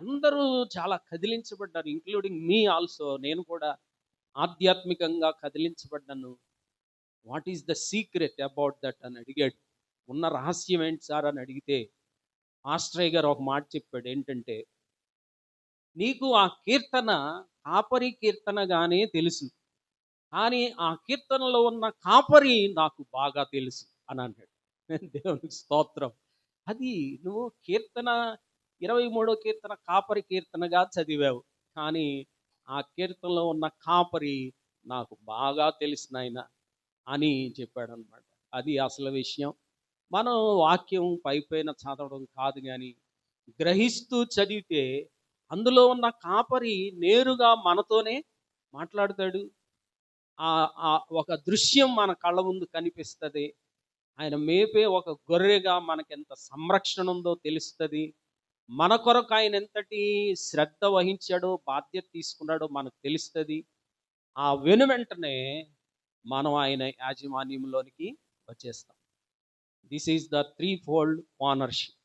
అందరూ చాలా కదిలించబడ్డారు, ఇంక్లూడింగ్ మీ ఆల్సో. నేను కూడా ఆధ్యాత్మికంగా కదిలించబడ్డాను. What is the secret about that అని అడిగాడు. ఉన్న రహస్యం ఏంటి సార్ అని అడిగితే ఆస్ట్రయ్య గారు ఒక మాట చెప్పాడు. ఏంటంటే, నీకు ఆ కీర్తన కాపరి కీర్తనగానే తెలుసు, కానీ ఆ కీర్తనలో ఉన్న కాపరి నాకు బాగా తెలుసు అని అన్నాడు. దేవునికి స్తోత్రం. అది నువ్వు కీర్తన 23వ కీర్తన కాపరి కీర్తనగా చదివావు, కానీ ఆ కీర్తనలో ఉన్న కాపరి నాకు బాగా తెలుసు నాయన అని చెప్పాడు అనమాట. అది అసలు విషయం. మనం వాక్యం పైపైన చదవడం కాదు, కానీ గ్రహిస్తూ చదివితే అందులో ఉన్న కాపరి నేరుగా మనతోనే మాట్లాడతాడు. ఒక దృశ్యం మన కళ్ళ ముందు కనిపిస్తుంది. ఆయన మేపే ఒక గొర్రెగా మనకెంత సంరక్షణ ఉందో తెలుస్తుంది. మన కొరకు ఆయన ఎంతటి శ్రద్ధ వహించాడో, బాధ్యత తీసుకున్నాడో మనకు తెలుస్తుంది. ఆ వెంటనే మనం ఆయన యాజమాన్యంలోనికి వచ్చేస్తాం. This is the three fold ownership.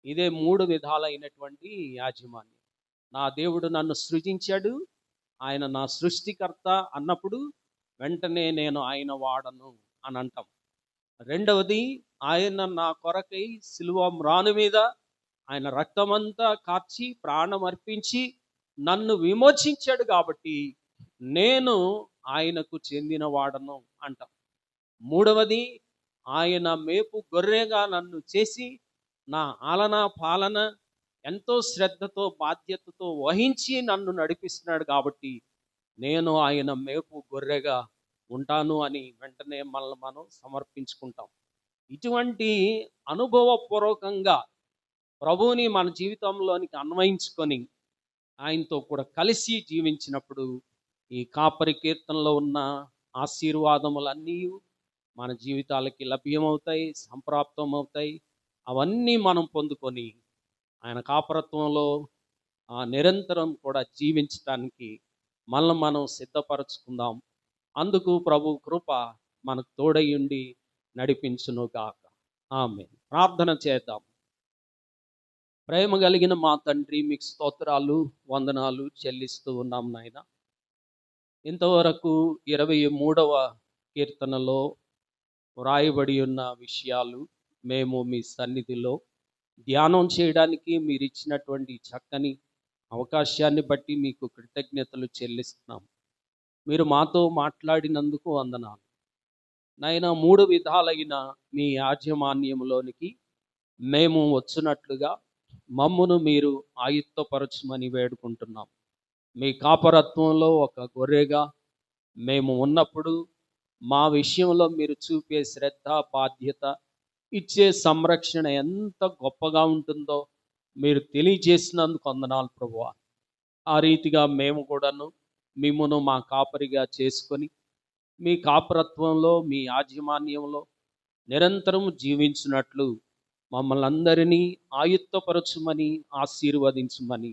ఇదే 3 విధాలైనటువంటి యాజమాన్యం. నా దేవుడు నన్ను సృజించాడు, ఆయన నా సృష్టికర్త అన్నప్పుడు వెంటనే నేను ఆయన వాడను అని అంటాం. రెండవది, ఆయన నా కొరకై సిలువ మ్రాను మీద ఆయన రక్తమంతా కార్చి ప్రాణం అర్పించి నన్ను విమోచించాడు కాబట్టి నేను ఆయనకు చెందిన వాడను అంటాం. మూడవది, ఆయన మేపు గొర్రెగా నన్ను చేసి నా ఆలన పాలన ఎంతో శ్రద్ధతో బాధ్యతతో వహించి నన్ను నడిపిస్తున్నాడు కాబట్టి నేను ఆయన మేపు గొర్రెగా ఉంటాను అని వెంటనే మనల్ని మనం సమర్పించుకుంటాం. ఇటువంటి అనుభవపూర్వకంగా ప్రభువుని మన జీవితంలోనికి అన్వయించుకొని ఆయనతో కూడా కలిసి జీవించినప్పుడు ఈ కాపరి కీర్తనలో ఉన్న ఆశీర్వాదములన్నీ మన జీవితాలకి లభ్యమవుతాయి, సంప్రాప్తం అవుతాయి. అవన్నీ మనం పొందుకొని ఆయన కాపరత్వంలో నిరంతరం కూడా జీవించడానికి మనల్ని మనం సిద్ధపరచుకుందాం. అందుకు ప్రభు కృప మనకు తోడయుండి నడిపించునుగాక. ఆమేన్. ప్రార్థన చేద్దాం. ప్రేమ కలిగిన మా తండ్రి, మీకు స్తోత్రాలు, వందనాలు చెల్లిస్తూ ఉన్నాం నాయన. ఇంతవరకు 23వ కీర్తనలో వ్రాయబడి ఉన్న విషయాలు మేము మీ సన్నిధిలో ధ్యానం చేయడానికి మీరు ఇచ్చినటువంటి చక్కని అవకాశాన్ని బట్టి మీకు కృతజ్ఞతలు చెల్లిస్తున్నాం. మీరు మాతో మాట్లాడినందుకు వందనాలు నాయన. 3 విధాలైన మీ యాజమాన్యంలోనికి మేము వచ్చినట్లుగా మమ్మును మీరు ఆయుత్తపరచమని వేడుకుంటున్నాం. మీ కాపరత్వంలో ఒక గొర్రెగా మేము ఉన్నప్పుడు మా విషయంలో మీరు చూపే శ్రద్ధ, బాధ్యత, ఇచ్చే సంరక్షణ ఎంత గొప్పగా ఉంటుందో మీరు తెలియజేసినందుకు వందనాలు ప్రభువా. ఆ రీతిగా మేము కూడాను మిమ్మును మా కాపరిగా చేసుకొని మీ కాపరత్వంలో, మీ యాజమాన్యంలో నిరంతరం జీవించినట్లు మమ్మల్ని అందరినీ ఆయుత్తపరచుమని, ఆశీర్వదించమని